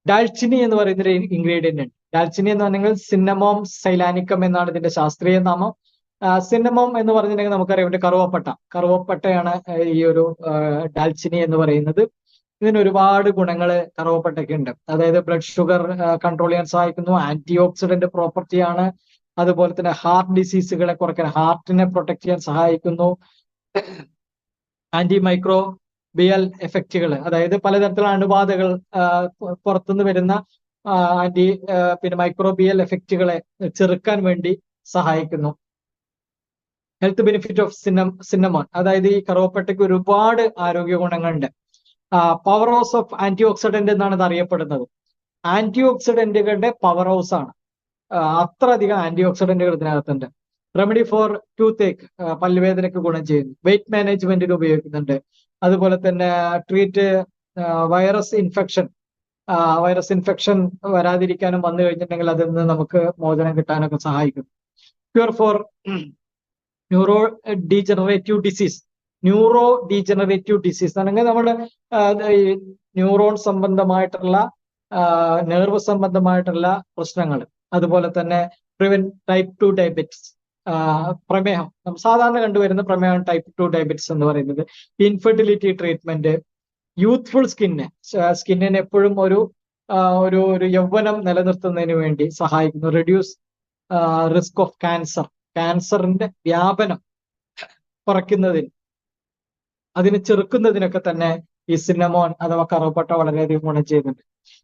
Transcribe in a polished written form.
ഡാൽച്ചിനി എന്ന് പറയുന്ന ഒരു ഇൻഗ്രീഡിയന്റ് ഉണ്ട്. ഡാൽച്ചിനി എന്ന് പറഞ്ഞെങ്കിൽ സിന്നമോം സൈലാനിക്കം എന്നാണ് ഇതിന്റെ ശാസ്ത്രീയ നാമം. സിന്നമോം എന്ന് പറഞ്ഞിട്ടുണ്ടെങ്കിൽ നമുക്കറിയാം ഇവിടെ കറുവപ്പട്ടയാണ് ഈ ഒരു ഡാൽച്ചിനി എന്ന് പറയുന്നത്. ഇതിന് ഒരുപാട് ഗുണങ്ങൾ കറുവപ്പട്ടയ്ക്ക് ഉണ്ട്. അതായത് ബ്ലഡ് ഷുഗർ കൺട്രോൾ ചെയ്യാൻ സഹായിക്കുന്നു, ആന്റി ഓക്സിഡന്റ് പ്രോപ്പർട്ടിയാണ്, അതുപോലെ തന്നെ ഹാർട്ട് ഡിസീസുകളെ കുറയ്ക്കാൻ, ഹാർട്ടിനെ പ്രൊട്ടക്ട് ചെയ്യാൻ സഹായിക്കുന്നു, ആന്റി മൈക്രോബിയൽ എഫക്റ്റുകൾ, അതായത് പലതരത്തിലുള്ള അണുബാധകൾ പുറത്തുനിന്ന് വരുന്ന പിന്നെ മൈക്രോബിയൽ എഫക്റ്റുകളെ ചെറുക്കാൻ വേണ്ടി സഹായിക്കുന്നു. ഹെൽത്ത് ബെനിഫിറ്റ് ഓഫ് സിന്നമോൺ, അതായത് ഈ കറുവപ്പട്ടയ്ക്ക് ഒരുപാട് ആരോഗ്യ ഗുണങ്ങളുണ്ട്. Power house of anti oxidant എന്നാണ് ഇത് അറിയപ്പെടുന്നത്. ആന്റി ഓക്സിഡന്റുകളുടെ പവർ ഹൗസ് ആണ്. അത്രയധികം ആന്റി ഓക്സിഡന്റുകൾ ഇതിനകത്തുണ്ട്. റെമഡി ഫോർ ടൂത്ത് ഏക്ക്, പല്ലുവേദനയ്ക്ക് ഗുണം ചെയ്യുന്നു. വെയിറ്റ് മാനേജ്മെന്റിന് ഉപയോഗിക്കുന്നുണ്ട്. അതുപോലെ തന്നെ ട്രീറ്റ് വൈറസ് ഇൻഫെക്ഷൻ വരാതിരിക്കാനും വന്നു കഴിഞ്ഞിട്ടുണ്ടെങ്കിൽ അതിൽ നിന്ന് നമുക്ക് മോചനം കിട്ടാനൊക്കെ സഹായിക്കും. Cure for neuro degenerative disease ആണെങ്കിൽ നമ്മുടെ ന്യൂറോൺ സംബന്ധമായിട്ടുള്ള നെർവ് സംബന്ധമായിട്ടുള്ള പ്രശ്നങ്ങൾ, അതുപോലെ തന്നെ ടൈപ്പ് 2 ഡയബറ്റിസ്, പ്രമേഹം, സാധാരണ കണ്ടുവരുന്ന പ്രമേഹം ടൈപ്പ് 2 ഡയബറ്റിസ് എന്ന് പറയുന്നത്, ഇൻഫെർട്ടിലിറ്റി ട്രീറ്റ്മെന്റ്, യൂത്ത്ഫുൾ സ്കിന്നിന് എപ്പോഴും ഒരു യൗവനം നിലനിർത്തുന്നതിന് വേണ്ടി സഹായിക്കുന്നു. റെഡ്യൂസ് റിസ്ക് ഓഫ് ക്യാൻസറിന്റെ വ്യാപനം കുറയ്ക്കുന്നതിന്, അതിനെ ചെറുക്കുന്നതിനൊക്കെ തന്നെ ഈ സിന്നമോൺ അഥവാ കറുവപ്പട്ട വളരെയധികം ഗുണം ചെയ്യുന്നുണ്ട്.